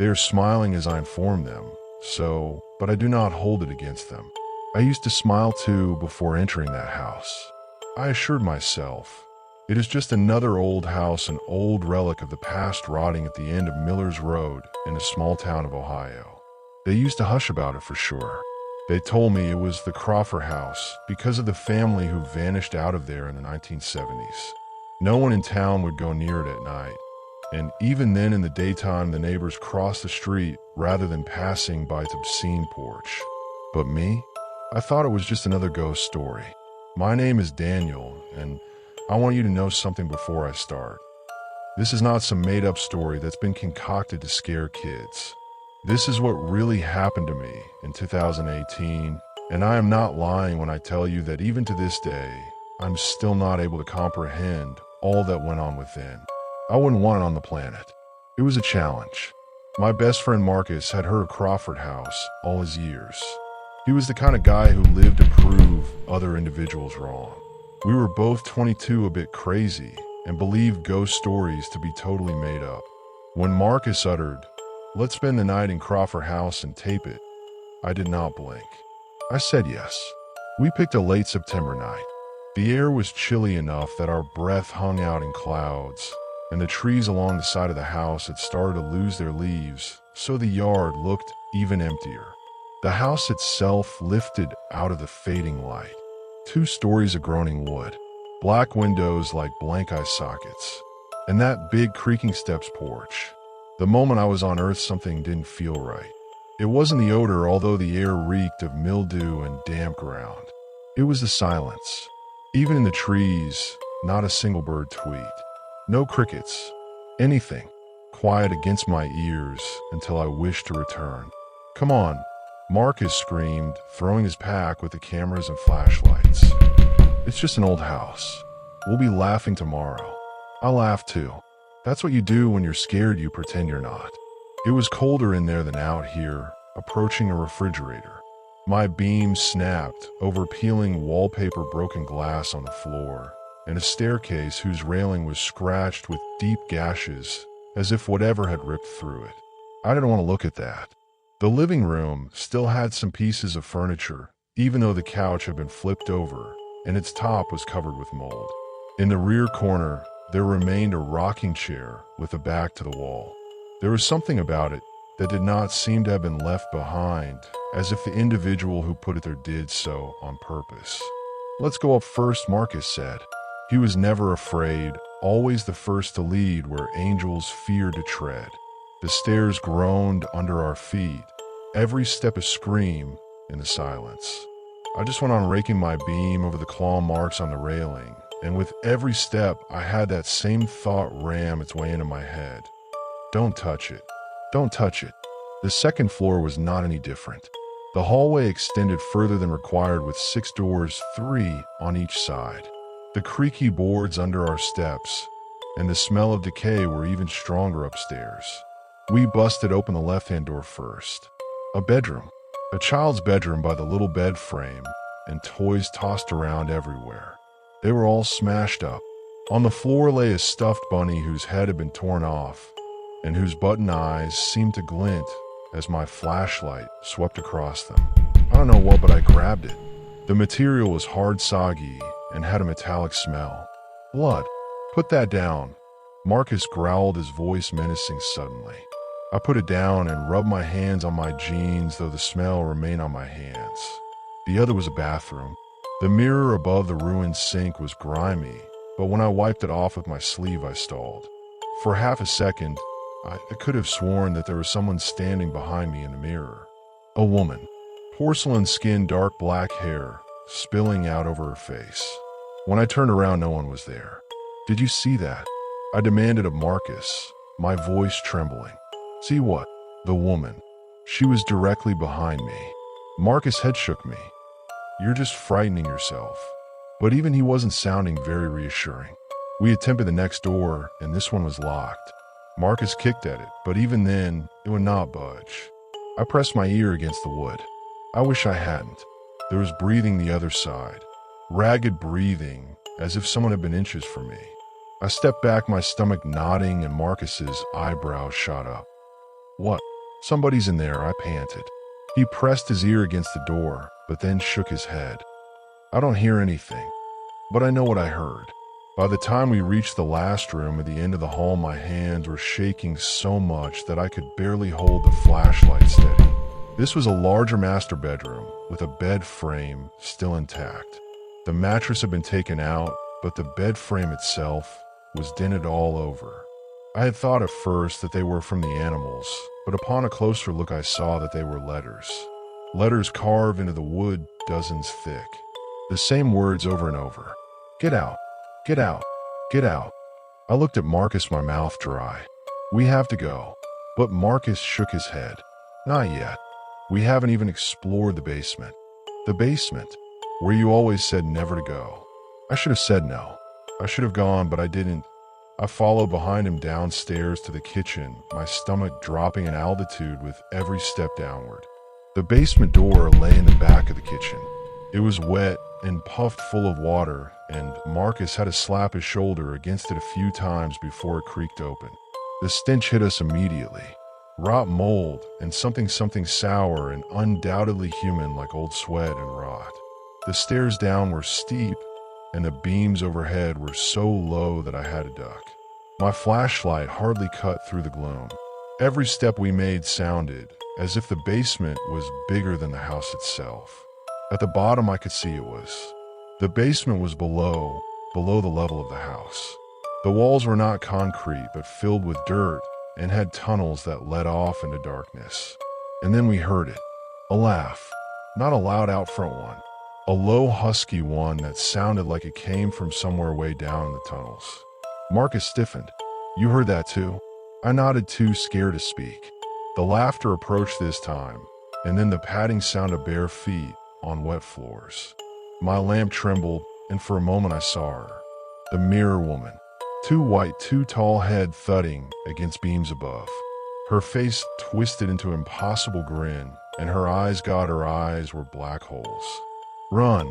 They are smiling as I inform them, but I do not hold it against them. I used to smile too before entering that house. I assured myself, it is just another old house, an old relic of the past rotting at the end of Miller's Road in a small town of Ohio. They used to hush about it for sure. They told me it was the Crawford House because of the family who vanished out of there in the 1970s. No one in town would go near it at night, and even then in the daytime the neighbors crossed the street rather than passing by its obscene porch. But me? I thought it was just another ghost story. My name is Daniel, and I want you to know something before I start. This is not some made-up story that's been concocted to scare kids. This is what really happened to me in 2018, and I am not lying when I tell you that even to this day, I'm still not able to comprehend all that went on within. I wouldn't want it on the planet. It was a challenge. My best friend Marcus had heard of Crawford House all his years. He was the kind of guy who lived to prove other individuals wrong. We were both 22, a bit crazy, and believed ghost stories to be totally made up. When Marcus uttered, "Let's spend the night in Crawford House and tape it," I did not blink. I said yes. We picked a late September night. The air was chilly enough that our breath hung out in clouds, and the trees along the side of the house had started to lose their leaves, so the yard looked even emptier. The house itself lifted out of the fading light. 2 stories of groaning wood, black windows like blank eye sockets, and that big creaking steps porch. The moment I was on Earth, something didn't feel right. It wasn't the odor, although the air reeked of mildew and damp ground. It was the silence. Even in the trees, not a single bird tweet. No crickets. Anything. Quiet against my ears until I wished to return. "Come on," Marcus screamed, throwing his pack with the cameras and flashlights. "It's just an old house. We'll be laughing tomorrow." I laughed too. That's what you do when you're scared, you pretend you're not. It was colder in there than out here, approaching a refrigerator. My beam snapped over peeling wallpaper, broken glass on the floor, and a staircase whose railing was scratched with deep gashes, as if whatever had ripped through it. I didn't want to look at that. The living room still had some pieces of furniture, even though the couch had been flipped over and its top was covered with mold. In the rear corner, there remained a rocking chair with a back to the wall. There was something about it that did not seem to have been left behind, as if the individual who put it there did so on purpose. "Let's go up first," Marcus said. He was never afraid, always the first to lead where angels feared to tread. The stairs groaned under our feet, every step a scream in the silence. I just went on raking my beam over the claw marks on the railing, and with every step I had that same thought ram its way into my head. Don't touch it. Don't touch it. The second floor was not any different. The hallway extended further than required with 6 doors, 3 on each side. The creaky boards under our steps and the smell of decay were even stronger upstairs. We busted open the left-hand door first. A bedroom. A child's bedroom by the little bed frame, and toys tossed around everywhere. They were all smashed up. On the floor lay a stuffed bunny whose head had been torn off, and whose button eyes seemed to glint as my flashlight swept across them. I don't know what, but I grabbed it. The material was hard, soggy, and had a metallic smell. "Blood. Put that down." Marcus growled, his voice menacing suddenly. I put it down and rubbed my hands on my jeans, though the smell remained on my hands. The other was a bathroom. The mirror above the ruined sink was grimy, but when I wiped it off with my sleeve, I stalled. For half a second, I could have sworn that there was someone standing behind me in the mirror. A woman. Porcelain skin, dark black hair, spilling out over her face. When I turned around, no one was there. "Did you see that?" I demanded of Marcus, my voice trembling. "See what?" "The woman. She was directly behind me." Marcus' head shook me. "You're just frightening yourself." But even he wasn't sounding very reassuring. We attempted the next door, and this one was locked. Marcus kicked at it, but even then, it would not budge. I pressed my ear against the wood. I wish I hadn't. There was breathing the other side. Ragged breathing, as if someone had been inches from me. I stepped back, my stomach nodding, and Marcus's eyebrows shot up. "What?" Somebody's in there, I panted. He pressed his ear against the door, but then shook his head. I don't hear anything, but I know what I heard. By the time we reached the last room at the end of the hall, my hands were shaking so much that I could barely hold the flashlight steady. This was a larger master bedroom with a bed frame still intact. The mattress had been taken out, but the bed frame itself was dented all over. I had thought at first that they were from the animals, but upon a closer look I saw that they were letters. Letters carved into the wood dozens thick. The same words over and over. Get out, get out, get out. I looked at Marcus, my mouth dry. We have to go. But Marcus shook his head. Not yet. We haven't even explored the basement. The basement, where you always said never to go. I should have said no. I should have gone, but I didn't. I followed behind him downstairs to the kitchen, my stomach dropping in altitude with every step downward. The basement door lay in the back of the kitchen. It was wet and puffed full of water, and Marcus had to slap his shoulder against it a few times before it creaked open. The stench hit us immediately. Rot mold and something sour and undoubtedly human, like old sweat and rot. The stairs down were steep, and the beams overhead were so low that I had to duck. My flashlight hardly cut through the gloom. Every step we made sounded as if the basement was bigger than the house itself. At the bottom I could see it was. The basement was below the level of the house. The walls were not concrete but filled with dirt and had tunnels that led off into darkness. And then we heard it. A laugh. Not a loud out front one. A low husky one that sounded like it came from somewhere way down in the tunnels. Marcus stiffened. You heard that too? I nodded, too scared to speak. The laughter approached this time, and then the padding sound of bare feet on wet floors. My lamp trembled, and for a moment I saw her. The mirror woman. Too white, too tall, head thudding against beams above. Her face twisted into an impossible grin, and her eyes were black holes. Run!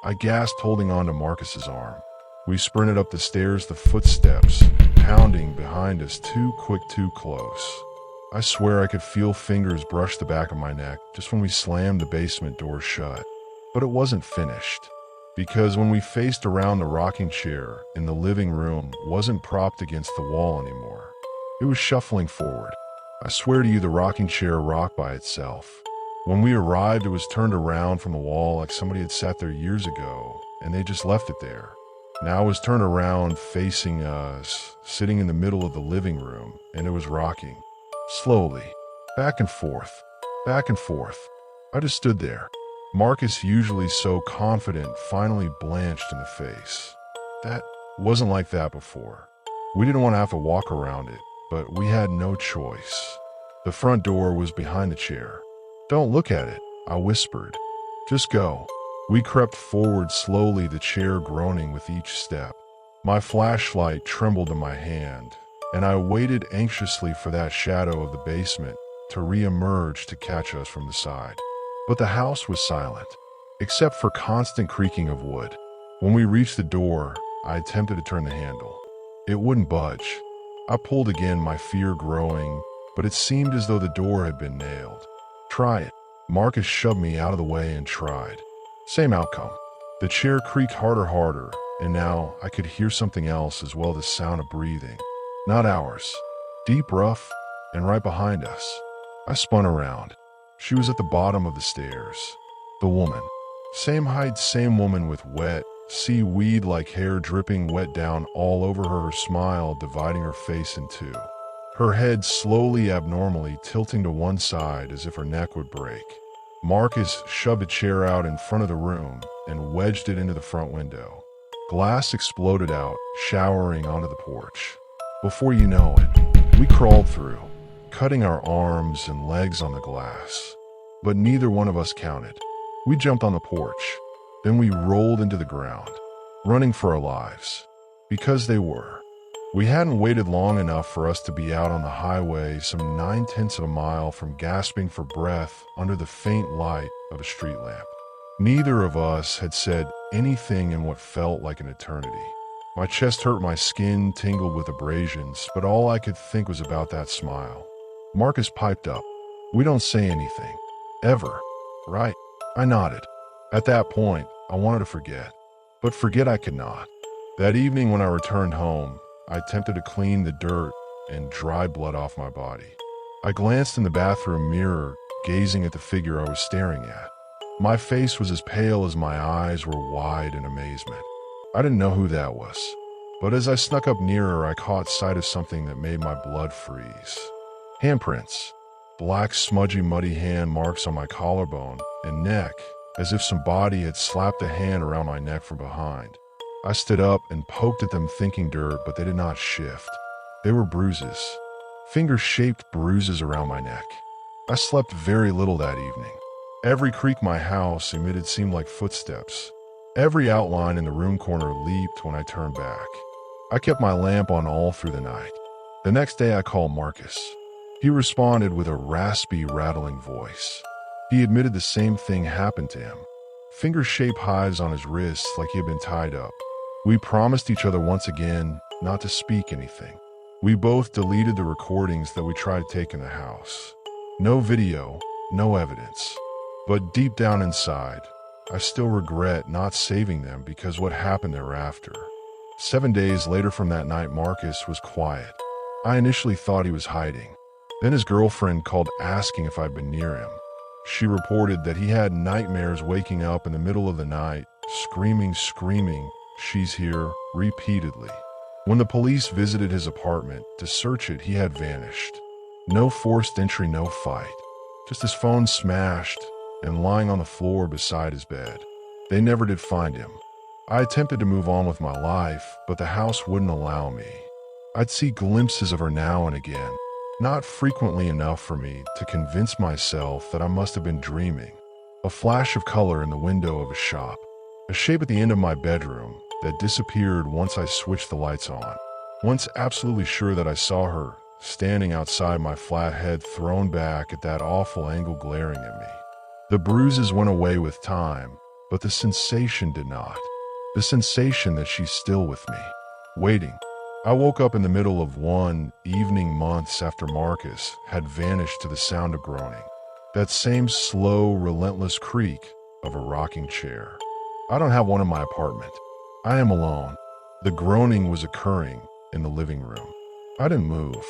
I gasped, holding on to Marcus's arm. We sprinted up the stairs, the footsteps pounding behind us, too quick, too close. I swear I could feel fingers brush the back of my neck just when we slammed the basement door shut. But it wasn't finished, because when we faced around, the rocking chair in the living room wasn't propped against the wall anymore. It was shuffling forward. I swear to you, the rocking chair rocked by itself. When we arrived, it was turned around from the wall like somebody had sat there years ago, and they just left it there. Now it was turned around facing us, sitting in the middle of the living room, and it was rocking. Slowly. Back and forth. Back and forth. I just stood there. Marcus, usually so confident, finally blanched in the face. That wasn't like that before. We didn't want to have to walk around it, but we had no choice. The front door was behind the chair. Don't look at it, I whispered. Just go. We crept forward slowly, the chair groaning with each step. My flashlight trembled in my hand, and I waited anxiously for that shadow of the basement to re-emerge to catch us from the side. But the house was silent, except for constant creaking of wood. When we reached the door, I attempted to turn the handle. It wouldn't budge. I pulled again, my fear growing, but it seemed as though the door had been nailed. Try it. Marcus shoved me out of the way and tried. Same outcome. The chair creaked harder, and now I could hear something else as well, the sound of breathing. Not ours. Deep, rough, and right behind us. I spun around. She was at the bottom of the stairs. The woman. Same height, same woman with wet, seaweed-like hair dripping wet down all over her, her smile dividing her face in two. Her head slowly, abnormally tilting to one side as if her neck would break. Marcus shoved a chair out in front of the room and wedged it into the front window. Glass exploded out, showering onto the porch. Before you know it, we crawled through, cutting our arms and legs on the glass. But neither one of us counted. We jumped on the porch. Then we rolled into the ground, running for our lives. Because they were. We hadn't waited long enough for us to be out on the highway, some 9/10 of a mile from gasping for breath under the faint light of a street lamp. Neither of us had said anything in what felt like an eternity. My chest hurt, my skin tingled with abrasions, but all I could think was about that smile. Marcus piped up. We don't say anything. Ever. Right? I nodded. At that point, I wanted to forget. But forget I could not. That evening when I returned home, I attempted to clean the dirt and dry blood off my body. I glanced in the bathroom mirror, gazing at the figure I was staring at. My face was as pale as my eyes were wide in amazement. I didn't know who that was. But as I snuck up nearer, I caught sight of something that made my blood freeze. Handprints. Black, smudgy, muddy hand marks on my collarbone and neck, as if somebody had slapped a hand around my neck from behind. I stood up and poked at them thinking dirt, but they did not shift. They were bruises. Finger-shaped bruises around my neck. I slept very little that evening. Every creak my house emitted seemed like footsteps. Every outline in the room corner leaped when I turned back. I kept my lamp on all through the night. The next day I called Marcus. He responded with a raspy, rattling voice. He admitted the same thing happened to him. Finger-shaped hives on his wrists like he had been tied up. We promised each other once again not to speak anything. We both deleted the recordings that we tried to take in the house. No video, no evidence. But deep down inside, I still regret not saving them because what happened thereafter. 7 days later from that night, Marcus was quiet. I initially thought he was hiding. Then his girlfriend called asking if I'd been near him. She reported that he had nightmares waking up in the middle of the night, screaming, "She's here," repeatedly. When the police visited his apartment to search it, he had vanished. No forced entry, no fight. Just his phone smashed and lying on the floor beside his bed. They never did find him. I attempted to move on with my life, but the house wouldn't allow me. I'd see glimpses of her now and again, not frequently enough for me to convince myself that I must have been dreaming. A flash of color in the window of a shop. A shape at the end of my bedroom that disappeared once I switched the lights on. Once absolutely sure that I saw her, standing outside my flat head thrown back at that awful angle glaring at me. The bruises went away with time, but the sensation did not. The sensation that she's still with me, waiting. I woke up in the middle of one evening months after Marcus had vanished to the sound of groaning. That same slow, relentless creak of a rocking chair. I don't have one in my apartment. I am alone. The groaning was occurring in the living room. I didn't move.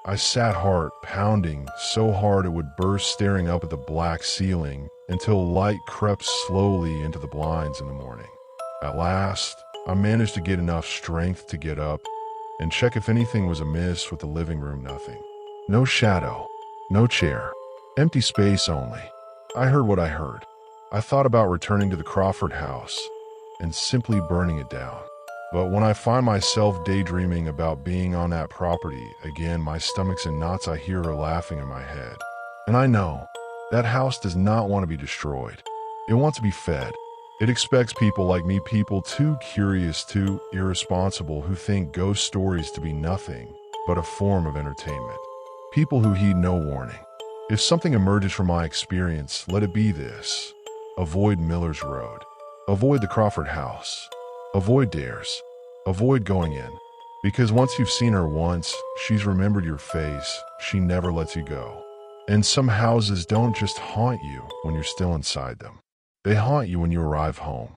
I sat heart pounding so hard it would burst, staring up at the black ceiling until light crept slowly into the blinds in the morning. At last, I managed to get enough strength to get up and check if anything was amiss with the living room. Nothing. No shadow. No chair. Empty space only. I heard what I heard. I thought about returning to the Crawford House and simply burning it down. But when I find myself daydreaming about being on that property again, my stomach's in knots. I hear her laughing in my head. And I know that house does not want to be destroyed. It wants to be fed. It expects people like me, people too curious, too irresponsible, who think ghost stories to be nothing but a form of entertainment. People who heed no warning. If something emerges from my experience, let it be this. Avoid Miller's Road. Avoid the Crawford House. Avoid dares. Avoid going in. Because once you've seen her once, she's remembered your face. She never lets you go. And some houses don't just haunt you when you're still inside them. They haunt you when you arrive home.